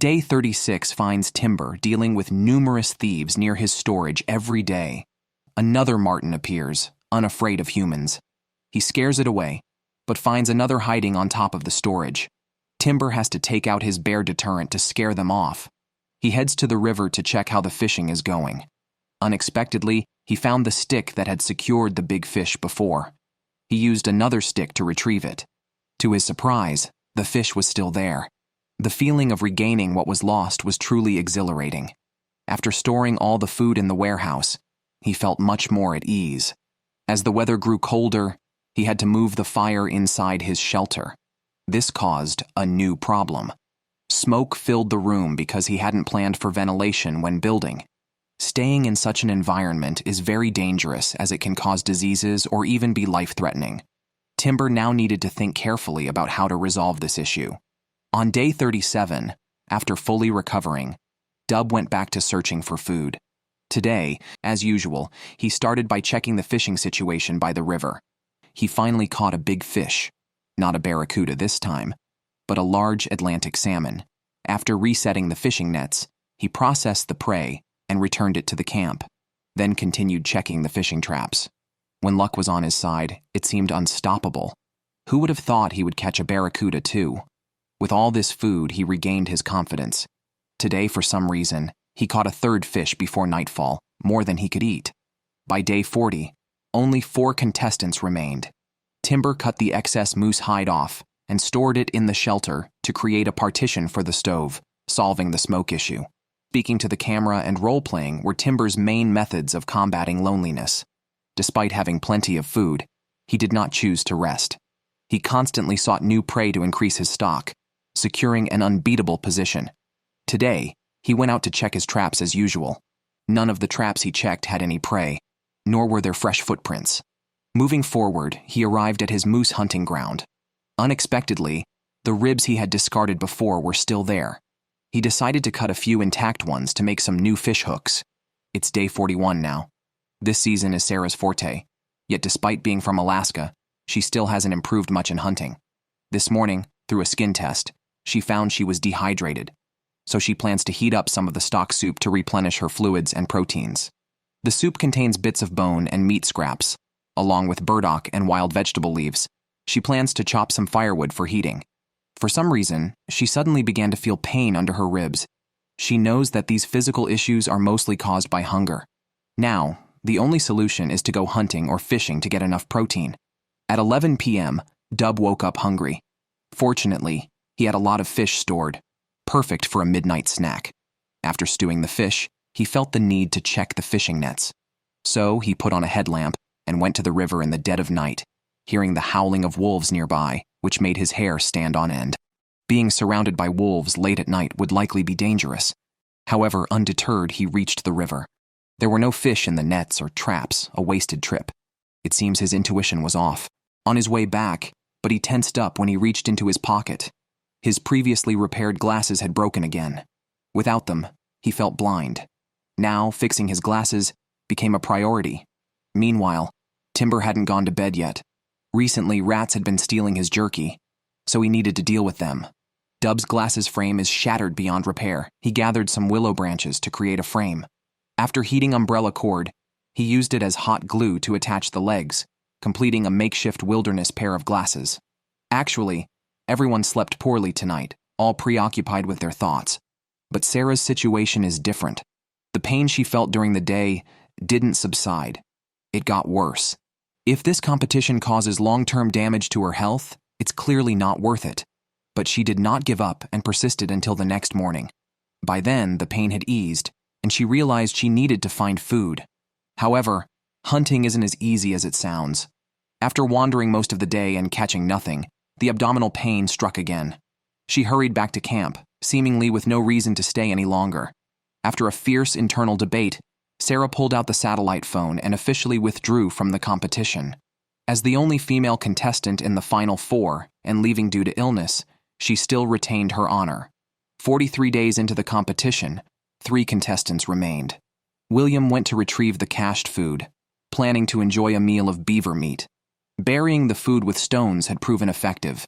Day 36 finds Timber dealing with numerous thieves near his storage every day. Another marten appears, unafraid of humans. He scares it away, but finds another hiding on top of the storage. Timber has to take out his bear deterrent to scare them off. He heads to the river to check how the fishing is going. Unexpectedly, he found the stick that had secured the big fish before. He used another stick to retrieve it. To his surprise, the fish was still there. The feeling of regaining what was lost was truly exhilarating. After storing all the food in the warehouse, he felt much more at ease. As the weather grew colder, he had to move the fire inside his shelter. This caused a new problem. Smoke filled the room because he hadn't planned for ventilation when building. Staying in such an environment is very dangerous as it can cause diseases or even be life-threatening. Timber now needed to think carefully about how to resolve this issue. On day 37, after fully recovering, Dub went back to searching for food. Today, as usual, he started by checking the fishing situation by the river. He finally caught a big fish, not a barracuda this time, but a large Atlantic salmon. After resetting the fishing nets, he processed the prey and returned it to the camp, then continued checking the fishing traps. When luck was on his side, it seemed unstoppable. Who would have thought he would catch a barracuda too? With all this food, he regained his confidence. Today, for some reason, he caught a third fish before nightfall, more than he could eat. By day 40, only 4 contestants remained. Timber cut the excess moose hide off and stored it in the shelter to create a partition for the stove, solving the smoke issue. Speaking to the camera and role-playing were Timber's main methods of combating loneliness. Despite having plenty of food, he did not choose to rest. He constantly sought new prey to increase his stock, securing an unbeatable position. Today, he went out to check his traps as usual. None of the traps he checked had any prey, nor were there fresh footprints. Moving forward, he arrived at his moose hunting ground. Unexpectedly, the ribs he had discarded before were still there. He decided to cut a few intact ones to make some new fish hooks. It's day 41 now. This season is Sarah's forte, yet despite being from Alaska, she still hasn't improved much in hunting. This morning, through a skin test, she found she was dehydrated, so she plans to heat up some of the stock soup to replenish her fluids and proteins. The soup contains bits of bone and meat scraps, along with burdock and wild vegetable leaves. She plans to chop some firewood for heating. For some reason, she suddenly began to feel pain under her ribs. She knows that these physical issues are mostly caused by hunger. Now, the only solution is to go hunting or fishing to get enough protein. At 11 p.m., Dub woke up hungry. Fortunately, he had a lot of fish stored, perfect for a midnight snack. After stewing the fish, he felt the need to check the fishing nets. So he put on a headlamp and went to the river in the dead of night, hearing the howling of wolves nearby, which made his hair stand on end. Being surrounded by wolves late at night would likely be dangerous. However, undeterred, he reached the river. There were no fish in the nets or traps, a wasted trip. It seems his intuition was off. On his way back, but he tensed up when he reached into his pocket. His previously repaired glasses had broken again. Without them, he felt blind. Now, fixing his glasses became a priority. Meanwhile, Timber hadn't gone to bed yet. Recently, rats had been stealing his jerky, so he needed to deal with them. Dub's glasses frame is shattered beyond repair. He gathered some willow branches to create a frame. After heating umbrella cord, he used it as hot glue to attach the legs, completing a makeshift wilderness pair of glasses. Actually, everyone slept poorly tonight, all preoccupied with their thoughts. But Sarah's situation is different. The pain she felt during the day didn't subside. It got worse. If this competition causes long-term damage to her health, it's clearly not worth it. But she did not give up and persisted until the next morning. By then, the pain had eased, and she realized she needed to find food. However, hunting isn't as easy as it sounds. After wandering most of the day and catching nothing, the abdominal pain struck again. She hurried back to camp, seemingly with no reason to stay any longer. After a fierce internal debate, Sarah pulled out the satellite phone and officially withdrew from the competition. As the only female contestant in the final 4 and leaving due to illness, she still retained her honor. 43 days into the competition, 3 contestants remained. William went to retrieve the cached food, planning to enjoy a meal of beaver meat. Burying the food with stones had proven effective.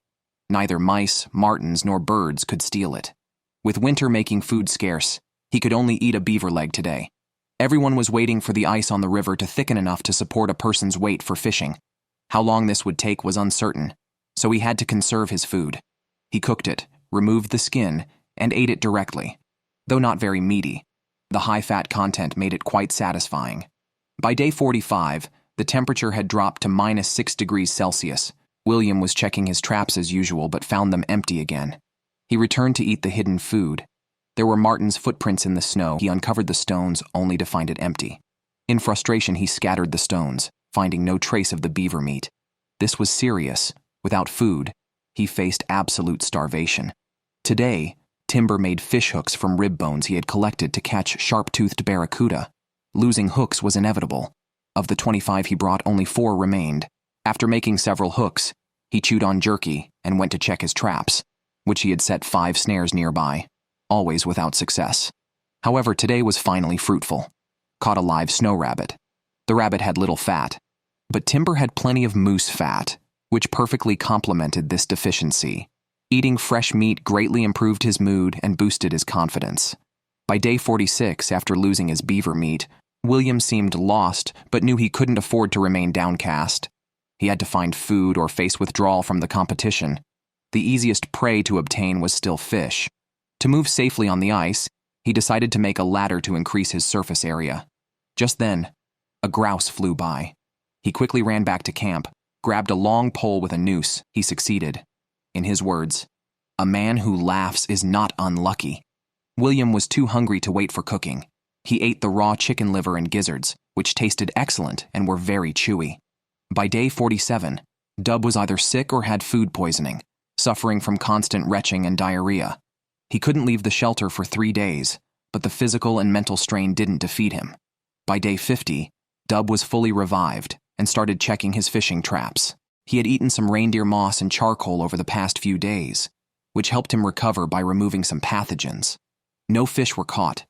Neither mice, martens, nor birds could steal it. With winter making food scarce, he could only eat a beaver leg today. Everyone was waiting for the ice on the river to thicken enough to support a person's weight for fishing. How long this would take was uncertain, so he had to conserve his food. He cooked it, removed the skin, and ate it directly. Though not very meaty, the high-fat content made it quite satisfying. By day 45, the temperature had dropped to -6 degrees Celsius. William was checking his traps as usual but found them empty again. He returned to eat the hidden food. There were marten's footprints in the snow. He uncovered the stones only to find it empty. In frustration, he scattered the stones, finding no trace of the beaver meat. This was serious. Without food, he faced absolute starvation. Today, Timber made fish hooks from rib bones he had collected to catch sharp-toothed barracuda. Losing hooks was inevitable. Of the 25 he brought, only 4 remained. After making several hooks, he chewed on jerky and went to check his traps, which he had set 5 snares nearby, always without success. However, today was finally fruitful. Caught a live snow rabbit. The rabbit had little fat, but Timber had plenty of moose fat, which perfectly complemented this deficiency. Eating fresh meat greatly improved his mood and boosted his confidence. By day 46, after losing his beaver meat, William seemed lost but knew he couldn't afford to remain downcast. He had to find food or face withdrawal from the competition. The easiest prey to obtain was still fish. To move safely on the ice, he decided to make a ladder to increase his surface area. Just then, a grouse flew by. He quickly ran back to camp, grabbed a long pole with a noose. He succeeded. In his words, "A man who laughs is not unlucky." William was too hungry to wait for cooking. He ate the raw chicken liver and gizzards, which tasted excellent and were very chewy. By day 47, Dub was either sick or had food poisoning, suffering from constant retching and diarrhea. He couldn't leave the shelter for 3 days, but the physical and mental strain didn't defeat him. By day 50, Dub was fully revived and started checking his fishing traps. He had eaten some reindeer moss and charcoal over the past few days, which helped him recover by removing some pathogens. No fish were caught,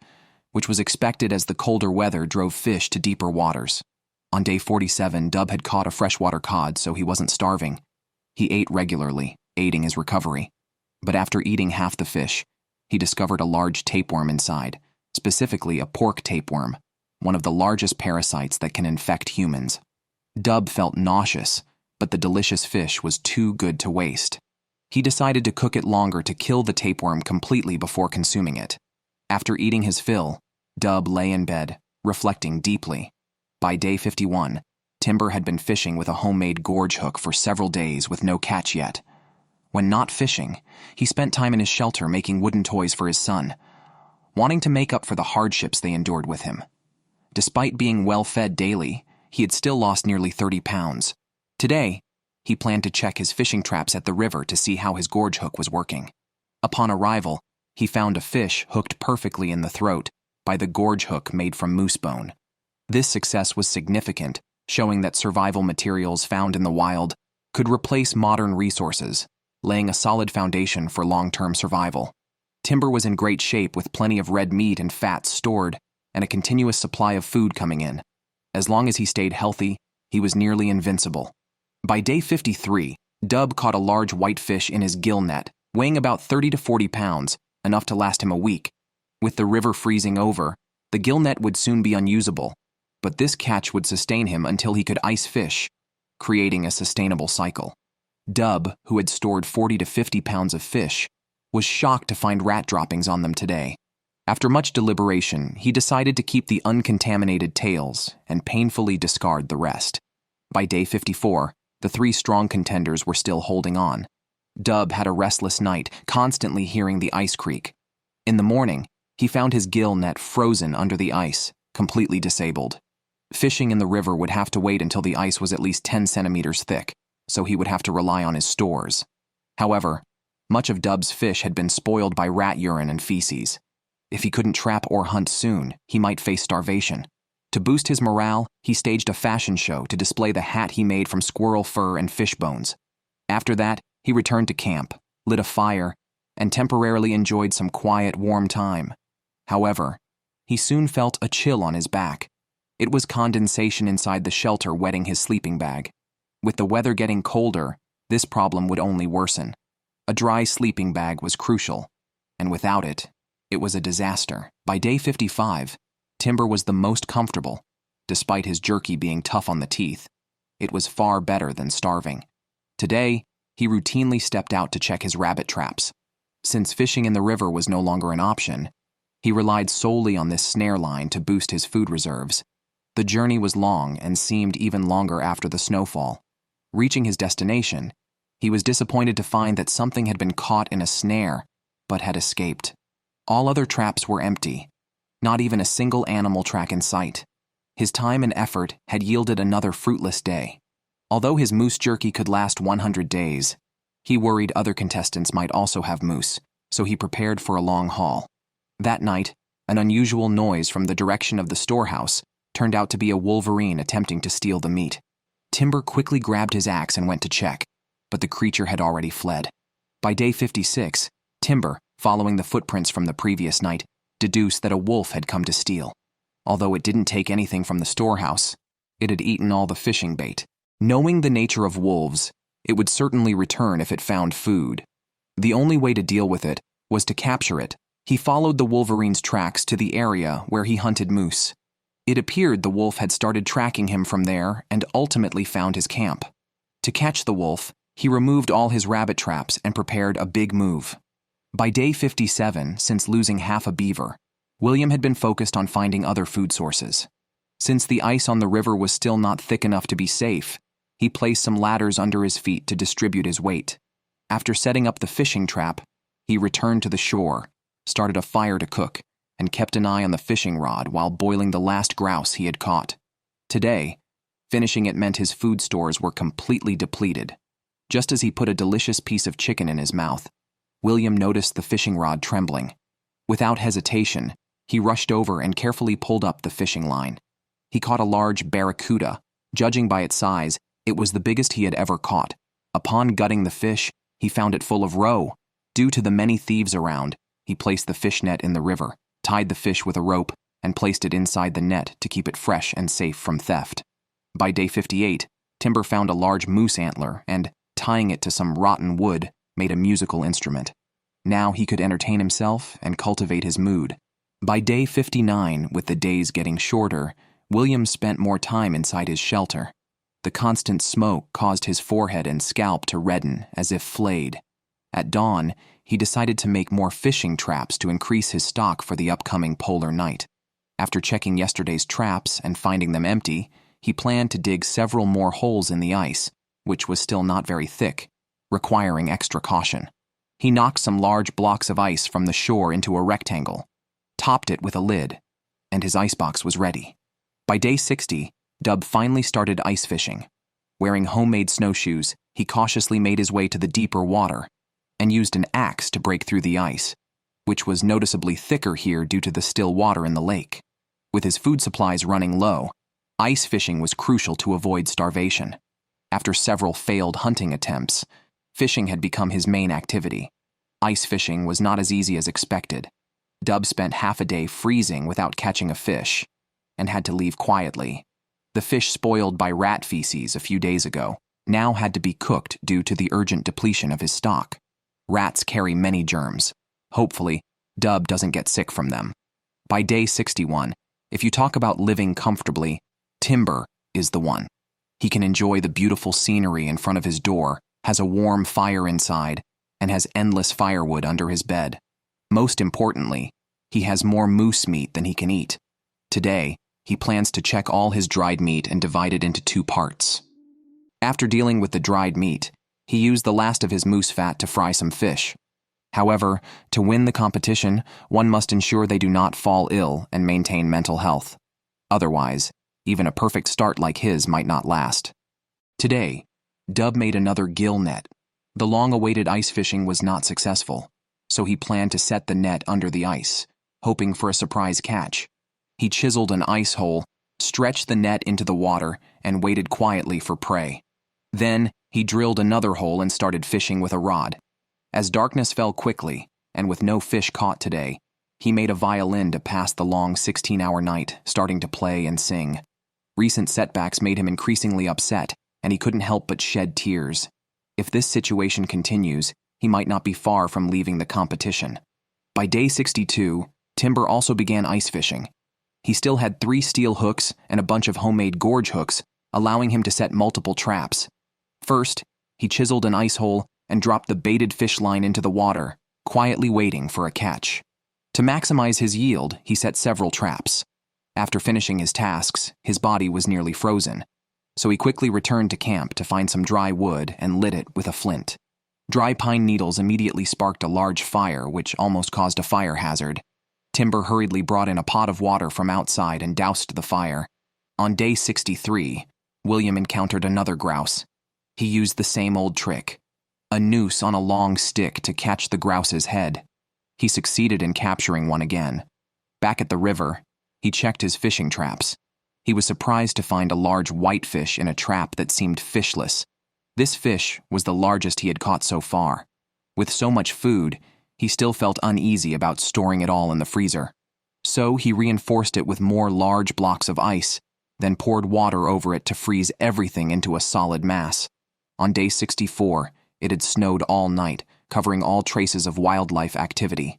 which was expected as the colder weather drove fish to deeper waters. On day 47, Dub had caught a freshwater cod, so he wasn't starving. He ate regularly, aiding his recovery. But after eating half the fish, he discovered a large tapeworm inside, specifically a pork tapeworm, one of the largest parasites that can infect humans. Dub felt nauseous, but the delicious fish was too good to waste. He decided to cook it longer to kill the tapeworm completely before consuming it. After eating his fill, Dub lay in bed, reflecting deeply. By day 51, Timber had been fishing with a homemade gorge hook for several days with no catch yet. When not fishing, he spent time in his shelter making wooden toys for his son, wanting to make up for the hardships they endured with him. Despite being well-fed daily, he had still lost nearly 30 pounds. Today, he planned to check his fishing traps at the river to see how his gorge hook was working. Upon arrival, he found a fish hooked perfectly in the throat by the gorge hook made from moose bone. This success was significant, showing that survival materials found in the wild could replace modern resources, laying a solid foundation for long-term survival. Timber was in great shape with plenty of red meat and fats stored and a continuous supply of food coming in. As long as he stayed healthy, he was nearly invincible. By day 53, Dub caught a large whitefish in his gill net, weighing about 30 to 40 pounds, enough to last him a week. With the river freezing over, the gill net would soon be unusable, but this catch would sustain him until he could ice fish, creating a sustainable cycle. Dub, who had stored 40 to 50 pounds of fish, was shocked to find rat droppings on them today. After much deliberation, he decided to keep the uncontaminated tails and painfully discard the rest. By day 54, the 3 strong contenders were still holding on. Dub had a restless night, constantly hearing the ice creak. In the morning, he found his gill net frozen under the ice, completely disabled. Fishing in the river would have to wait until the ice was at least 10 centimeters thick, so he would have to rely on his stores. However, much of Dub's fish had been spoiled by rat urine and feces. If he couldn't trap or hunt soon, he might face starvation. To boost his morale, he staged a fashion show to display the hat he made from squirrel fur and fish bones. After that, he returned to camp, lit a fire, and temporarily enjoyed some quiet, warm time. However, he soon felt a chill on his back. It was condensation inside the shelter wetting his sleeping bag. With the weather getting colder, this problem would only worsen. A dry sleeping bag was crucial, and without it, it was a disaster. By day 55, Timber was the most comfortable. Despite his jerky being tough on the teeth, it was far better than starving. Today, he routinely stepped out to check his rabbit traps. Since fishing in the river was no longer an option, he relied solely on this snare line to boost his food reserves. The journey was long and seemed even longer after the snowfall. Reaching his destination, he was disappointed to find that something had been caught in a snare, but had escaped. All other traps were empty, not even a single animal track in sight. His time and effort had yielded another fruitless day. Although his moose jerky could last 100 days, he worried other contestants might also have moose, so he prepared for a long haul. That night, an unusual noise from the direction of the storehouse turned out to be a wolverine attempting to steal the meat. Timber quickly grabbed his axe and went to check, but the creature had already fled. By day 56, Timber, following the footprints from the previous night, deduced that a wolf had come to steal. Although it didn't take anything from the storehouse, it had eaten all the fishing bait. Knowing the nature of wolves, it would certainly return if it found food. The only way to deal with it was to capture it. He followed the wolverine's tracks to the area where he hunted moose. It appeared the wolf had started tracking him from there and ultimately found his camp. To catch the wolf, he removed all his rabbit traps and prepared a big move. By day 57, since losing half a beaver, William had been focused on finding other food sources. Since the ice on the river was still not thick enough to be safe, he placed some ladders under his feet to distribute his weight. After setting up the fishing trap, he returned to the shore, started a fire to cook, and kept an eye on the fishing rod while boiling the last grouse he had caught. Today, finishing it meant his food stores were completely depleted. Just as he put a delicious piece of chicken in his mouth, William noticed the fishing rod trembling. Without hesitation, he rushed over and carefully pulled up the fishing line. He caught a large barracuda. Judging by its size, it was the biggest he had ever caught. Upon gutting the fish, he found it full of roe. Due to the many thieves around, he placed the fish net in the river, tied the fish with a rope, and placed it inside the net to keep it fresh and safe from theft. By day 58, Timber found a large moose antler and, tying it to some rotten wood, made a musical instrument. Now he could entertain himself and cultivate his mood. By day 59, with the days getting shorter, William spent more time inside his shelter. The constant smoke caused his forehead and scalp to redden as if flayed. At dawn, he decided to make more fishing traps to increase his stock for the upcoming polar night. After checking yesterday's traps and finding them empty, he planned to dig several more holes in the ice, which was still not very thick, requiring extra caution. He knocked some large blocks of ice from the shore into a rectangle, topped it with a lid, and his icebox was ready. By day 60, Dub finally started ice fishing. Wearing homemade snowshoes, he cautiously made his way to the deeper water and used an axe to break through the ice, which was noticeably thicker here due to the still water in the lake. With his food supplies running low, ice fishing was crucial to avoid starvation. After several failed hunting attempts, fishing had become his main activity. Ice fishing was not as easy as expected. Dub spent half a day freezing without catching a fish and had to leave quietly. The fish spoiled by rat feces a few days ago now had to be cooked due to the urgent depletion of his stock. Rats carry many germs. Hopefully, Dub doesn't get sick from them. By day 61, if you talk about living comfortably, Timber is the one. He can enjoy the beautiful scenery in front of his door, has a warm fire inside, and has endless firewood under his bed. Most importantly, he has more moose meat than he can eat. Today, he plans to check all his dried meat and divide it into 2 parts. After dealing with the dried meat, he used the last of his moose fat to fry some fish. However, to win the competition, one must ensure they do not fall ill and maintain mental health. Otherwise, even a perfect start like his might not last. Today, Dub made another gill net. The long-awaited ice fishing was not successful, so he planned to set the net under the ice, hoping for a surprise catch. He chiseled an ice hole, stretched the net into the water, and waited quietly for prey. Then, he drilled another hole and started fishing with a rod. As darkness fell quickly, and with no fish caught today, he made a violin to pass the long 16-hour night, starting to play and sing. Recent setbacks made him increasingly upset, and he couldn't help but shed tears. If this situation continues, he might not be far from leaving the competition. By day 62, Timber also began ice fishing. He still had 3 steel hooks and a bunch of homemade gorge hooks, allowing him to set multiple traps. First, he chiseled an ice hole and dropped the baited fish line into the water, quietly waiting for a catch. To maximize his yield, he set several traps. After finishing his tasks, his body was nearly frozen, so he quickly returned to camp to find some dry wood and lit it with a flint. Dry pine needles immediately sparked a large fire, which almost caused a fire hazard. Timber hurriedly brought in a pot of water from outside and doused the fire. On day 63, William encountered another grouse. He used the same old trick, a noose on a long stick to catch the grouse's head. He succeeded in capturing one again. Back at the river, he checked his fishing traps. He was surprised to find a large whitefish in a trap that seemed fishless. This fish was the largest he had caught so far. With so much food, he still felt uneasy about storing it all in the freezer. So he reinforced it with more large blocks of ice, then poured water over it to freeze everything into a solid mass. On day 64, it had snowed all night, covering all traces of wildlife activity.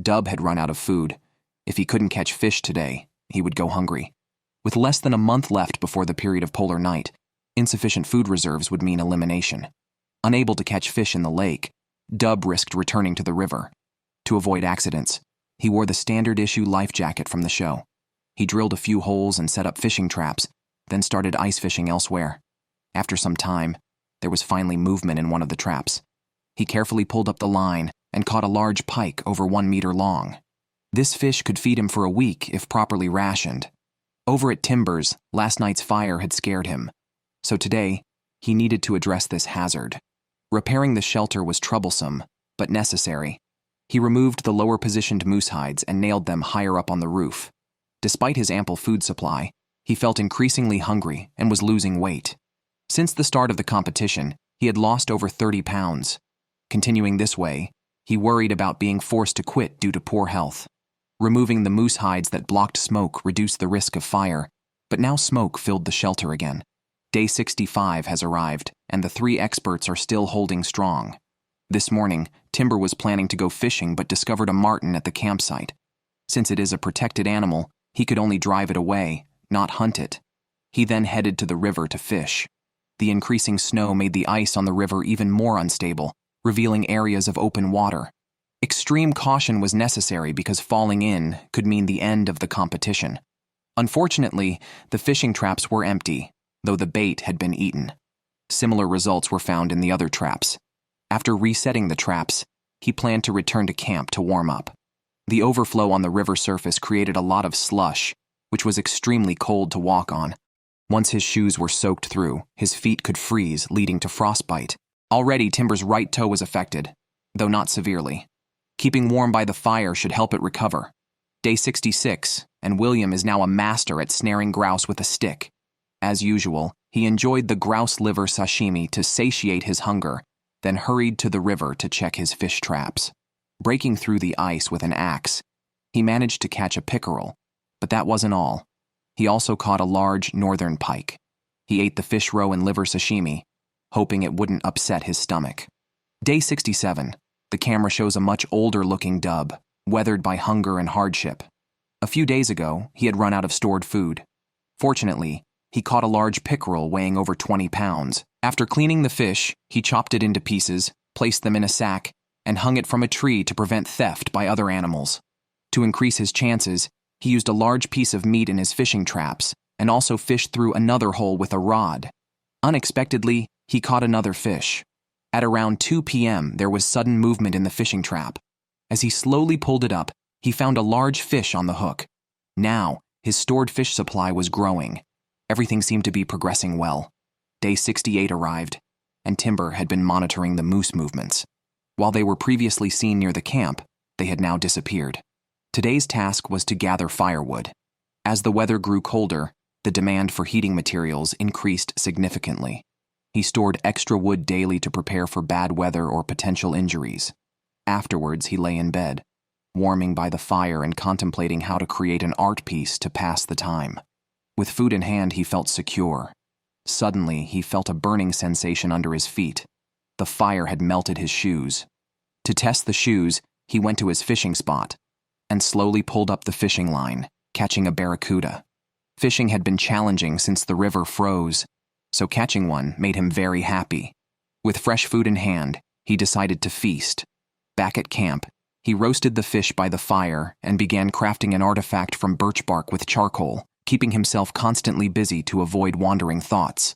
Dub had run out of food. If he couldn't catch fish today, he would go hungry. With less than a month left before the period of polar night, insufficient food reserves would mean elimination. Unable to catch fish in the lake, Dub risked returning to the river. To avoid accidents, he wore the standard-issue life jacket from the show. He drilled a few holes and set up fishing traps, then started ice fishing elsewhere. After some time, there was finally movement in one of the traps. He carefully pulled up the line and caught a large pike over 1 meter long. This fish could feed him for a week if properly rationed. Over at Timber's, last night's fire had scared him, so today he needed to address this hazard. Repairing the shelter was troublesome, but necessary. He removed the lower-positioned moose hides and nailed them higher up on the roof. Despite his ample food supply, he felt increasingly hungry and was losing weight. Since the start of the competition, he had lost over 30 pounds. Continuing this way, he worried about being forced to quit due to poor health. Removing the moose hides that blocked smoke reduced the risk of fire, but now smoke filled the shelter again. Day 65 has arrived, and the 3 experts are still holding strong. This morning, Timber was planning to go fishing but discovered a marten at the campsite. Since it is a protected animal, he could only drive it away, not hunt it. He then headed to the river to fish. The increasing snow made the ice on the river even more unstable, revealing areas of open water. Extreme caution was necessary because falling in could mean the end of the competition. Unfortunately, the fishing traps were empty, though the bait had been eaten. Similar results were found in the other traps. After resetting the traps, he planned to return to camp to warm up. The overflow on the river surface created a lot of slush, which was extremely cold to walk on. Once his shoes were soaked through, his feet could freeze, leading to frostbite. Already, Timber's right toe was affected, though not severely. Keeping warm by the fire should help it recover. Day 66, and William is now a master at snaring grouse with a stick. As usual, he enjoyed the grouse liver sashimi to satiate his hunger, then hurried to the river to check his fish traps. Breaking through the ice with an axe, he managed to catch a pickerel, but that wasn't all. He also caught a large northern pike. He ate the fish roe and liver sashimi, hoping it wouldn't upset his stomach. Day 67. The camera shows a much older-looking Dub, weathered by hunger and hardship. A few days ago, he had run out of stored food. Fortunately, he caught a large pickerel weighing over 20 pounds. After cleaning the fish, he chopped it into pieces, placed them in a sack, and hung it from a tree to prevent theft by other animals. To increase his chances, he used a large piece of meat in his fishing traps and also fished through another hole with a rod. Unexpectedly, he caught another fish. At around 2 p.m., there was sudden movement in the fishing trap. As he slowly pulled it up, he found a large fish on the hook. Now, his stored fish supply was growing. Everything seemed to be progressing well. Day 68 arrived, and Timber had been monitoring the moose movements. While they were previously seen near the camp, they had now disappeared. Today's task was to gather firewood. As the weather grew colder, the demand for heating materials increased significantly. He stored extra wood daily to prepare for bad weather or potential injuries. Afterwards, he lay in bed, warming by the fire and contemplating how to create an art piece to pass the time. With food in hand, he felt secure. Suddenly, he felt a burning sensation under his feet. The fire had melted his shoes. To test the shoes, he went to his fishing spot and slowly pulled up the fishing line, catching a barracuda. Fishing had been challenging since the river froze, so catching one made him very happy. With fresh food in hand, he decided to feast. Back at camp, he roasted the fish by the fire and began crafting an artifact from birch bark with charcoal, keeping himself constantly busy to avoid wandering thoughts.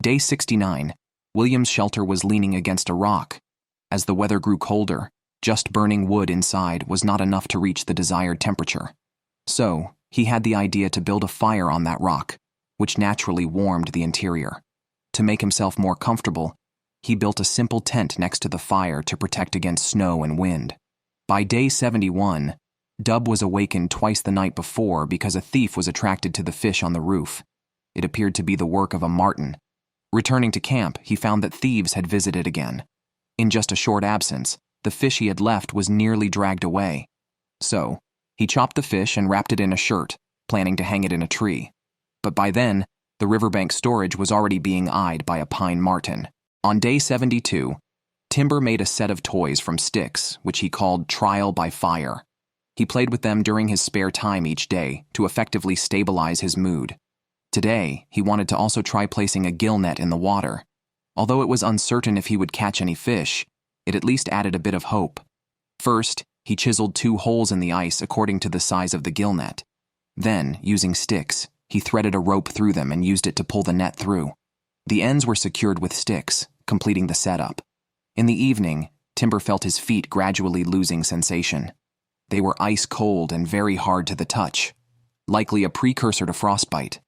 Day 69, William's shelter was leaning against a rock. As the weather grew colder, just burning wood inside was not enough to reach the desired temperature. So, he had the idea to build a fire on that rock, which naturally warmed the interior. To make himself more comfortable, he built a simple tent next to the fire to protect against snow and wind. By day 71, Dub was awakened twice the night before because a thief was attracted to the fish on the roof. It appeared to be the work of a marten. Returning to camp, he found that thieves had visited again. In just a short absence, the fish he had left was nearly dragged away. So, he chopped the fish and wrapped it in a shirt, planning to hang it in a tree. But by then, the riverbank storage was already being eyed by a pine marten. On day 72, Timber made a set of toys from sticks, which he called Trial by Fire. He played with them during his spare time each day to effectively stabilize his mood. Today, he wanted to also try placing a gill net in the water. Although it was uncertain if he would catch any fish, it at least added a bit of hope. First, he chiseled 2 holes in the ice according to the size of the gill net. Then, using sticks, he threaded a rope through them and used it to pull the net through. The ends were secured with sticks, completing the setup. In the evening, Timber felt his feet gradually losing sensation. They were ice cold and very hard to the touch, likely a precursor to frostbite.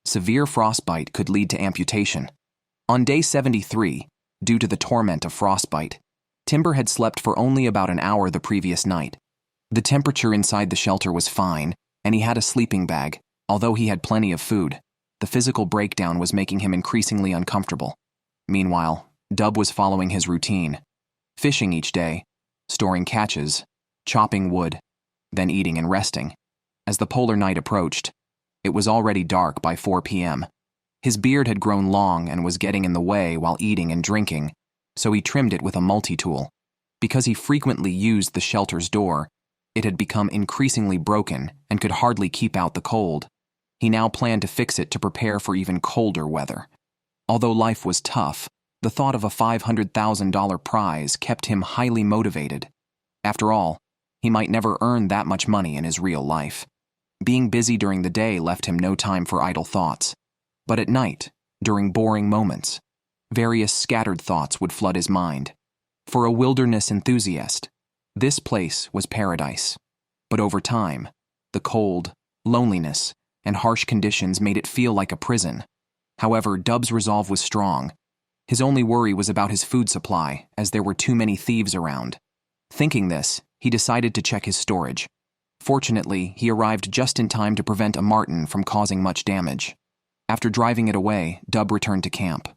Severe frostbite could lead to amputation. On day 73, due to the torment of frostbite, Timber had slept for only about an hour the previous night. The temperature inside the shelter was fine, and he had a sleeping bag, although he had plenty of food. The physical breakdown was making him increasingly uncomfortable. Meanwhile, Dub was following his routine, fishing each day, storing catches, chopping wood, then eating and resting. As the polar night approached, it was already dark by 4 p.m. His beard had grown long and was getting in the way while eating and drinking, so he trimmed it with a multi-tool. Because he frequently used the shelter's door, it had become increasingly broken and could hardly keep out the cold. He now planned to fix it to prepare for even colder weather. Although life was tough, the thought of a $500,000 prize kept him highly motivated. After all, he might never earn that much money in his real life. Being busy during the day left him no time for idle thoughts. But at night, during boring moments, various scattered thoughts would flood his mind. For a wilderness enthusiast, this place was paradise. But over time, the cold, loneliness, and harsh conditions made it feel like a prison. However, Dub's resolve was strong. His only worry was about his food supply, as there were too many thieves around. Thinking this, he decided to check his storage. Fortunately, he arrived just in time to prevent a marten from causing much damage. After driving it away, Dub returned to camp.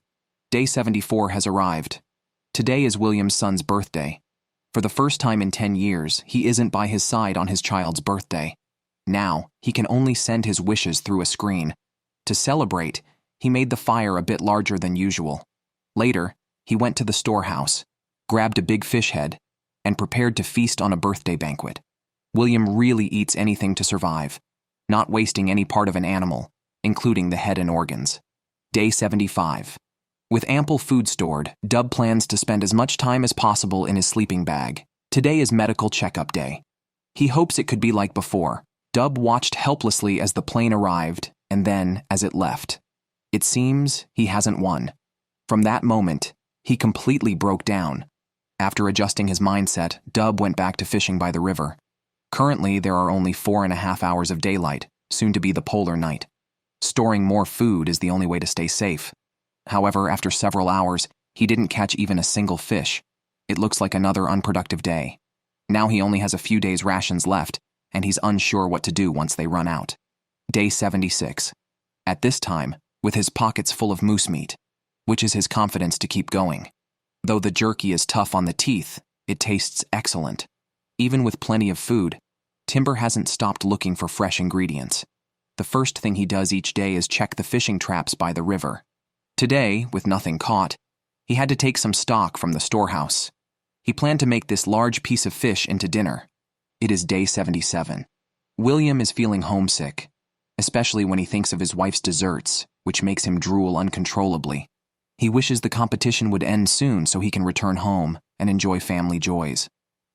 Day 74 has arrived. Today is William's son's birthday. For the first time in 10 years, he isn't by his side on his child's birthday. Now, he can only send his wishes through a screen. To celebrate, he made the fire a bit larger than usual. Later, he went to the storehouse, grabbed a big fish head, and prepared to feast on a birthday banquet. William really eats anything to survive, not wasting any part of an animal, including the head and organs. Day 75. With ample food stored, Dub plans to spend as much time as possible in his sleeping bag. Today is medical checkup day. He hopes it could be like before. Dub watched helplessly as the plane arrived, and then as it left. It seems he hasn't won. From that moment, he completely broke down. After adjusting his mindset, Dub went back to fishing by the river. Currently, there are only 4.5 hours of daylight, soon to be the polar night. Storing more food is the only way to stay safe. However, after several hours, he didn't catch even a single fish. It looks like another unproductive day. Now he only has a few days' rations left, and he's unsure what to do once they run out. Day 76. At this time, with his pockets full of moose meat, which is his confidence to keep going. Though the jerky is tough on the teeth, it tastes excellent. Even with plenty of food, Timber hasn't stopped looking for fresh ingredients. The first thing he does each day is check the fishing traps by the river. Today, with nothing caught, he had to take some stock from the storehouse. He planned to make this large piece of fish into dinner. It is day 77. William is feeling homesick, especially when he thinks of his wife's desserts, which makes him drool uncontrollably. He wishes the competition would end soon so he can return home and enjoy family joys.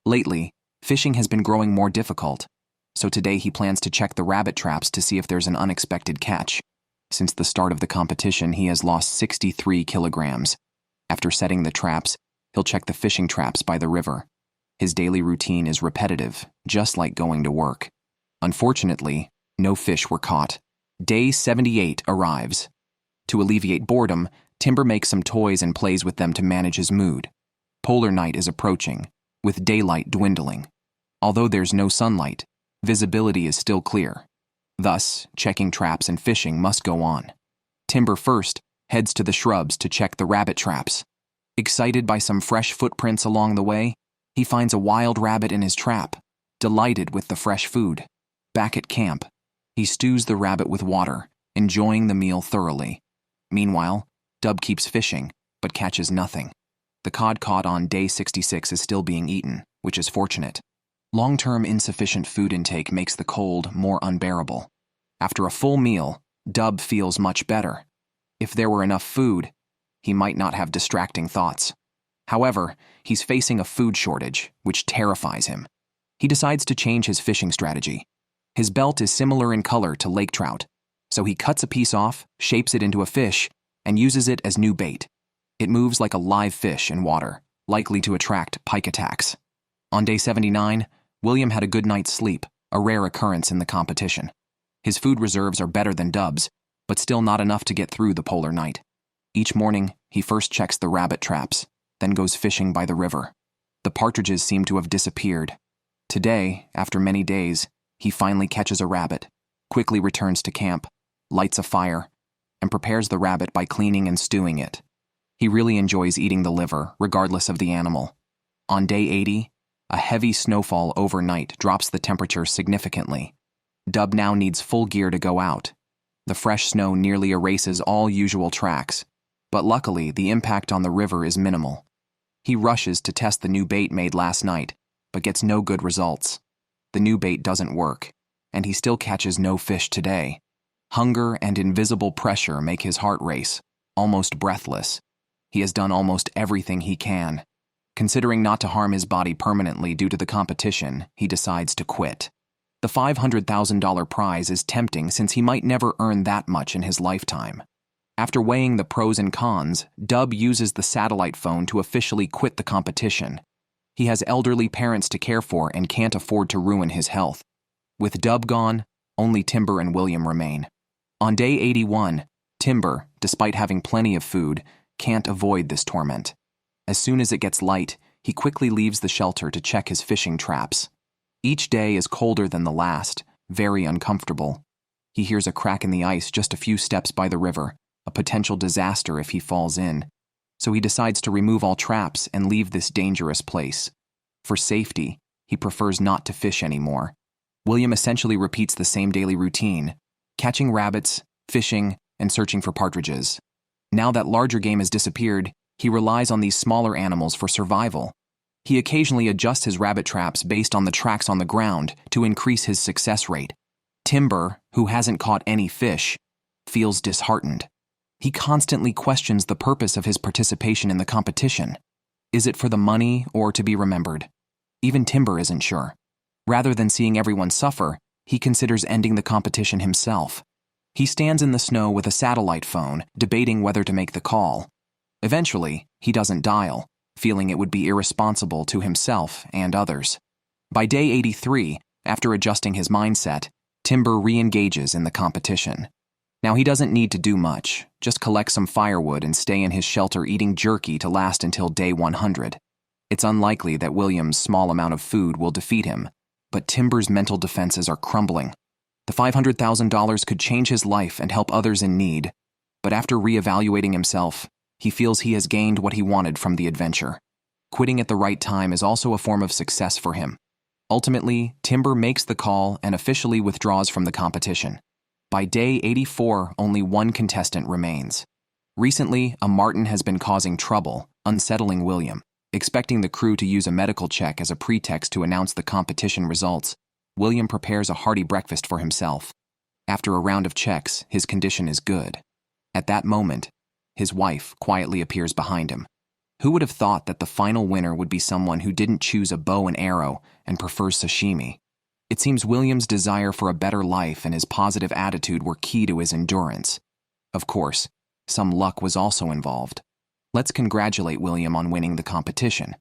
Lately, fishing has been growing more difficult, so today he plans to check the rabbit traps to see if there's an unexpected catch. Since the start of the competition, he has lost 63 kilograms. After setting the traps, he'll check the fishing traps by the river. His daily routine is repetitive, just like going to work. Unfortunately, no fish were caught. Day 78 arrives. To alleviate boredom, Timber makes some toys and plays with them to manage his mood. Polar night is approaching, with daylight dwindling. Although there's no sunlight, visibility is still clear. Thus, checking traps and fishing must go on. Timber first heads to the shrubs to check the rabbit traps. Excited by some fresh footprints along the way, he finds a wild rabbit in his trap, delighted with the fresh food. Back at camp, he stews the rabbit with water, enjoying the meal thoroughly. Meanwhile, Dub keeps fishing, but catches nothing. The cod caught on day 66 is still being eaten, which is fortunate. Long-term insufficient food intake makes the cold more unbearable. After a full meal, Dub feels much better. If there were enough food, he might not have distracting thoughts. However, he's facing a food shortage, which terrifies him. He decides to change his fishing strategy. His belt is similar in color to lake trout, so he cuts a piece off, shapes it into a fish, and uses it as new bait. It moves like a live fish in water, likely to attract pike attacks. On day 79, William had a good night's sleep, a rare occurrence in the competition. His food reserves are better than Dub's, but still not enough to get through the polar night. Each morning, he first checks the rabbit traps, then goes fishing by the river. The partridges seem to have disappeared. Today, after many days, he finally catches a rabbit, quickly returns to camp, lights a fire, and prepares the rabbit by cleaning and stewing it. He really enjoys eating the liver, regardless of the animal. On day 80, a heavy snowfall overnight drops the temperature significantly. Dub now needs full gear to go out. The fresh snow nearly erases all usual tracks, but luckily the impact on the river is minimal. He rushes to test the new bait made last night, but gets no good results. The new bait doesn't work, and he still catches no fish today. Hunger and invisible pressure make his heart race, almost breathless. He has done almost everything he can. Considering not to harm his body permanently due to the competition, he decides to quit. The $500,000 prize is tempting since he might never earn that much in his lifetime. After weighing the pros and cons, Dub uses the satellite phone to officially quit the competition. He has elderly parents to care for and can't afford to ruin his health. With Dub gone, only Timber and William remain. On day 81, Timber, despite having plenty of food, can't avoid this torment. As soon as it gets light, he quickly leaves the shelter to check his fishing traps. Each day is colder than the last, very uncomfortable. He hears a crack in the ice just a few steps by the river, a potential disaster if he falls in. So he decides to remove all traps and leave this dangerous place. For safety, he prefers not to fish anymore. William essentially repeats the same daily routine, catching rabbits, fishing, and searching for partridges. Now that larger game has disappeared, he relies on these smaller animals for survival. He occasionally adjusts his rabbit traps based on the tracks on the ground to increase his success rate. Timber, who hasn't caught any fish, feels disheartened. He constantly questions the purpose of his participation in the competition. Is it for the money or to be remembered? Even Timber isn't sure. Rather than seeing everyone suffer, he considers ending the competition himself. He stands in the snow with a satellite phone, debating whether to make the call. Eventually, he doesn't dial, feeling it would be irresponsible to himself and others. By day 83, after adjusting his mindset, Timber re-engages in the competition. Now he doesn't need to do much, just collect some firewood and stay in his shelter eating jerky to last until day 100. It's unlikely that William's small amount of food will defeat him, but Timber's mental defenses are crumbling. The $500,000 could change his life and help others in need, but after re-evaluating himself, he feels he has gained what he wanted from the adventure. Quitting at the right time is also a form of success for him. Ultimately, Timber makes the call and officially withdraws from the competition. By day 84, only one contestant remains. Recently, a marten has been causing trouble, unsettling William. Expecting the crew to use a medical check as a pretext to announce the competition results, William prepares a hearty breakfast for himself. After a round of checks, his condition is good. At that moment, his wife quietly appears behind him. Who would have thought that the final winner would be someone who didn't choose a bow and arrow and prefers sashimi? It seems William's desire for a better life and his positive attitude were key to his endurance. Of course, some luck was also involved. Let's congratulate William on winning the competition.